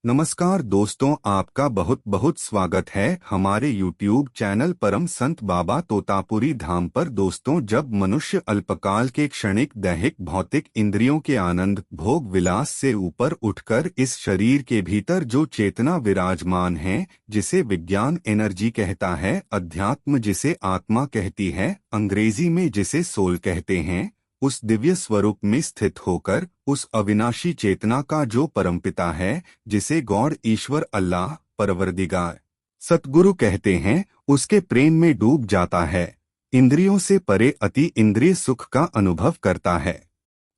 नमस्कार दोस्तों, आपका बहुत बहुत स्वागत है हमारे YouTube चैनल परम संत बाबा तोतापुरी धाम पर। दोस्तों, जब मनुष्य अल्पकाल के क्षणिक दैहिक भौतिक इंद्रियों के आनंद भोग विलास से ऊपर उठकर इस शरीर के भीतर जो चेतना विराजमान है, जिसे विज्ञान एनर्जी कहता है, अध्यात्म जिसे आत्मा कहती है, अंग्रेजी में जिसे सोल कहते हैं, उस दिव्य स्वरूप में स्थित होकर उस अविनाशी चेतना का जो परमपिता है, जिसे गॉड ईश्वर अल्लाह परवरदिगार सतगुरु कहते हैं, उसके प्रेम में डूब जाता है, इंद्रियों से परे अति इंद्रिय सुख का अनुभव करता है।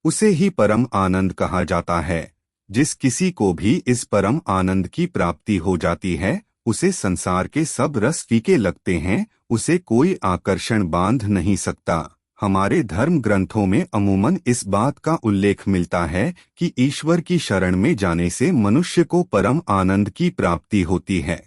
उसे ही परम आनंद कहा जाता है। जिस किसी को भी इस परम आनंद की प्राप्ति हो जाती है, उसे संसार के सब रस फीके लगते हैं, उसे कोई आकर्षण बांध नहीं सकता। हमारे धर्म ग्रंथों में अमूमन इस बात का उल्लेख मिलता है कि ईश्वर की शरण में जाने से मनुष्य को परम आनंद की प्राप्ति होती है।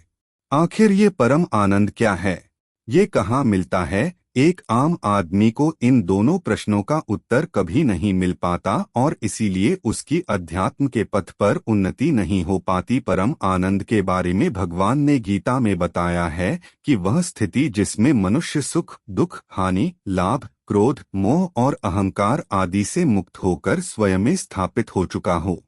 आखिर ये परम आनंद क्या है? ये कहाँ मिलता है? एक आम आदमी को इन दोनों प्रश्नों का उत्तर कभी नहीं मिल पाता और इसीलिए उसकी अध्यात्म के पथ पर उन्नति नहीं हो पाती। परम आनंद के बारे में भगवान ने गीता में बताया है कि वह स्थिति जिसमें मनुष्य सुख दुख हानि लाभ क्रोध मोह और अहंकार आदि से मुक्त होकर स्वयं में स्थापित हो चुका हो,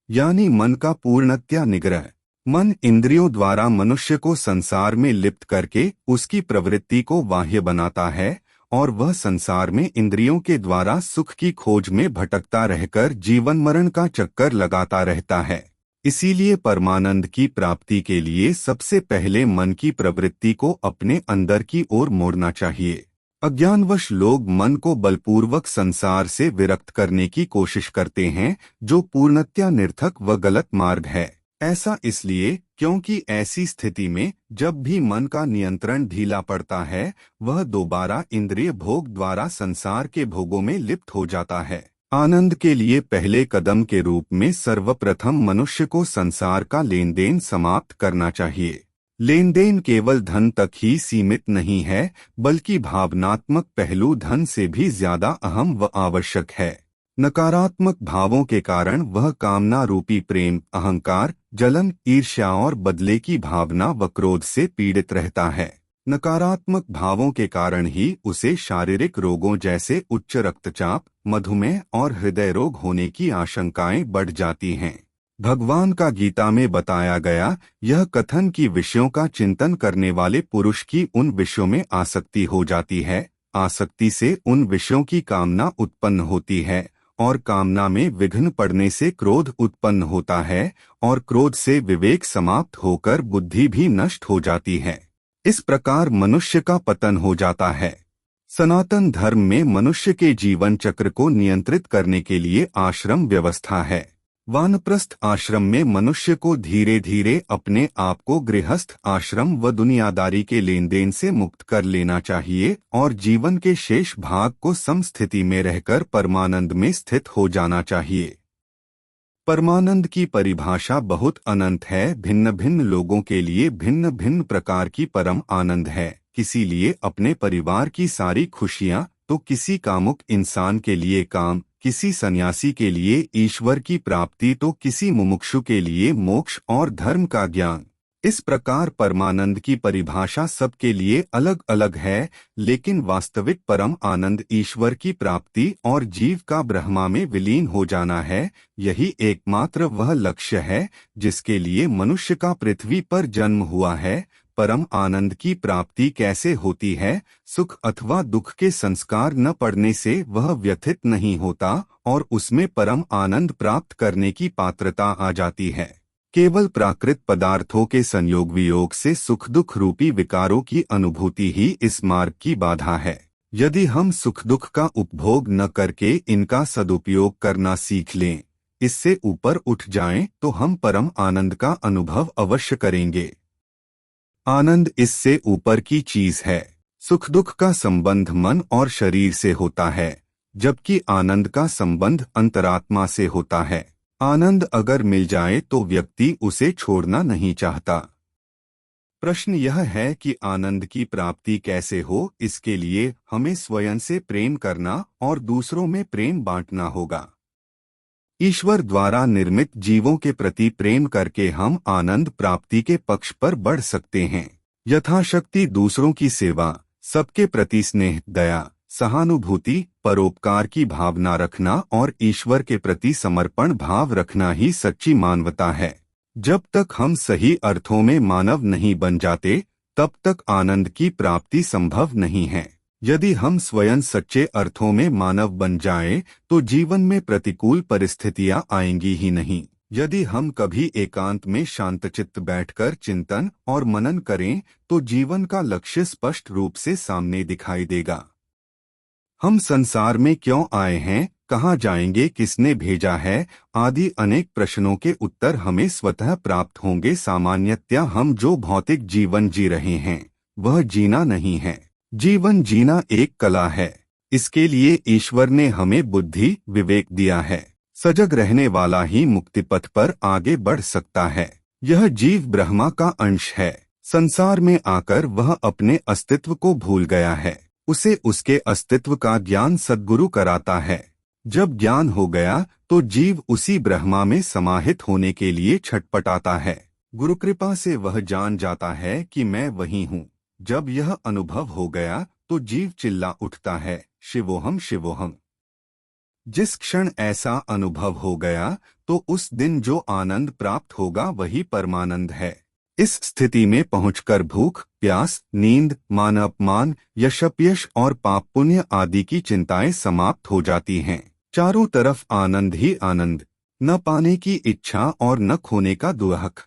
यानी मन का पूर्णतया निग्रह। मन इंद्रियों द्वारा मनुष्य को संसार में लिप्त करके उसकी प्रवृत्ति को बाह्य बनाता है और वह संसार में इंद्रियों के द्वारा सुख की खोज में भटकता रहकर जीवन मरण का चक्कर लगाता रहता है। इसीलिए परमानंद की प्राप्ति के लिए सबसे पहले मन की प्रवृत्ति को अपने अंदर की ओर मोड़ना चाहिए। अज्ञानवश लोग मन को बलपूर्वक संसार से विरक्त करने की कोशिश करते हैं, जो पूर्णतया निर्थक व गलत मार्ग है। ऐसा इसलिए क्योंकि ऐसी स्थिति में जब भी मन का नियंत्रण ढीला पड़ता है, वह दोबारा इंद्रिय भोग द्वारा संसार के भोगों में लिप्त हो जाता है। आनंद के लिए पहले कदम के रूप में सर्वप्रथम मनुष्य को संसार का लेन देन समाप्त करना चाहिए। लेन देन केवल धन तक ही सीमित नहीं है, बल्कि भावनात्मक पहलू धन से भी ज्यादा अहम व आवश्यक है। नकारात्मक भावों के कारण वह कामना रूपी प्रेम, अहंकार, जलन, ईर्ष्या और बदले की भावना व क्रोध से पीड़ित रहता है। नकारात्मक भावों के कारण ही उसे शारीरिक रोगों जैसे उच्च रक्तचाप, मधुमेह और हृदय रोग होने की आशंकाएं बढ़ जाती हैं। भगवान का गीता में बताया गया यह कथन कि विषयों का चिंतन करने वाले पुरुष की उन विषयों में आसक्ति हो जाती है, आसक्ति से उन विषयों की कामना उत्पन्न होती है और कामना में विघ्न पड़ने से क्रोध उत्पन्न होता है और क्रोध से विवेक समाप्त होकर बुद्धि भी नष्ट हो जाती है। इस प्रकार मनुष्य का पतन हो जाता है। सनातन धर्म में मनुष्य के जीवन चक्र को नियंत्रित करने के लिए आश्रम व्यवस्था है। वानप्रस्थ आश्रम में मनुष्य को धीरे धीरे अपने आप को गृहस्थ आश्रम व दुनियादारी के लेन देन से मुक्त कर लेना चाहिए और जीवन के शेष भाग को समस्थिति में रहकर परमानंद में स्थित हो जाना चाहिए। परमानंद की परिभाषा बहुत अनंत है। भिन्न भिन्न लोगों के लिए भिन्न भिन्न प्रकार की परम आनंद है। किसी लिए अपने परिवार की सारी खुशियां, तो किसी कामुक इंसान के लिए काम, किसी सन्यासी के लिए ईश्वर की प्राप्ति, तो किसी मुमुक्षु के लिए मोक्ष और धर्म का ज्ञान। इस प्रकार परमानंद की परिभाषा सबके लिए अलग अलग है, लेकिन वास्तविक परम आनंद ईश्वर की प्राप्ति और जीव का ब्रह्मा में विलीन हो जाना है। यही एकमात्र वह लक्ष्य है जिसके लिए मनुष्य का पृथ्वी पर जन्म हुआ है। परम आनंद की प्राप्ति कैसे होती है? सुख अथवा दुख के संस्कार न पड़ने से वह व्यथित नहीं होता और उसमें परम आनंद प्राप्त करने की पात्रता आ जाती है। केवल प्राकृत पदार्थों के संयोग वियोग से सुख दुख रूपी विकारों की अनुभूति ही इस मार्ग की बाधा है। यदि हम सुख दुख का उपभोग न करके इनका सदुपयोग करना सीख लें, इससे ऊपर उठ जाएं, तो हम परम आनंद का अनुभव अवश्य करेंगे। आनंद इससे ऊपर की चीज है। सुख दुख का संबंध मन और शरीर से होता है, जबकि आनंद का संबंध अंतरात्मा से होता है। आनंद अगर मिल जाए तो व्यक्ति उसे छोड़ना नहीं चाहता। प्रश्न यह है कि आनंद की प्राप्ति कैसे हो? इसके लिए हमें स्वयं से प्रेम करना और दूसरों में प्रेम बांटना होगा। ईश्वर द्वारा निर्मित जीवों के प्रति प्रेम करके हम आनंद प्राप्ति के पक्ष पर बढ़ सकते हैं। यथाशक्ति दूसरों की सेवा, सबके प्रति स्नेह, दया, सहानुभूति, परोपकार की भावना रखना और ईश्वर के प्रति समर्पण भाव रखना ही सच्ची मानवता है। जब तक हम सही अर्थों में मानव नहीं बन जाते, तब तक आनंद की प्राप्ति संभव नहीं है। यदि हम स्वयं सच्चे अर्थों में मानव बन जाएं, तो जीवन में प्रतिकूल परिस्थितियां आएंगी ही नहीं। यदि हम कभी एकांत में शांतचित्त बैठकर चिंतन और मनन करें, तो जीवन का लक्ष्य स्पष्ट रूप से सामने दिखाई देगा। हम संसार में क्यों आए हैं, कहाँ जाएंगे, किसने भेजा है, आदि अनेक प्रश्नों के उत्तर हमें स्वतः प्राप्त होंगे। सामान्यतया हम जो भौतिक जीवन जी रहे हैं, वह जीना नहीं है। जीवन जीना एक कला है। इसके लिए ईश्वर ने हमें बुद्धि, विवेक दिया है। सजग रहने वाला ही मुक्ति पथ पर आगे बढ़ सकता है। यह जीव ब्रह्मा का अंश है। संसार में आकर वह अपने अस्तित्व को भूल गया है। उसे उसके अस्तित्व का ज्ञान सद्गुरु कराता है। जब ज्ञान हो गया तो जीव उसी ब्रह्मा में समाहित होने के लिए छटपटाता है। गुरु कृपा से वह जान जाता है कि मैं वही हूँ। जब यह अनुभव हो गया तो जीव चिल्ला उठता है, शिवोहम शिवोहम। जिस क्षण ऐसा अनुभव हो गया तो उस दिन जो आनंद प्राप्त होगा वही परमानंद है। इस स्थिति में पहुंचकर भूख, प्यास, नींद, मान अपमान, यशपयश और पाप पुण्य आदि की चिंताएं समाप्त हो जाती हैं। चारों तरफ आनंद ही आनंद, न पाने की इच्छा और न खोने का दुहक।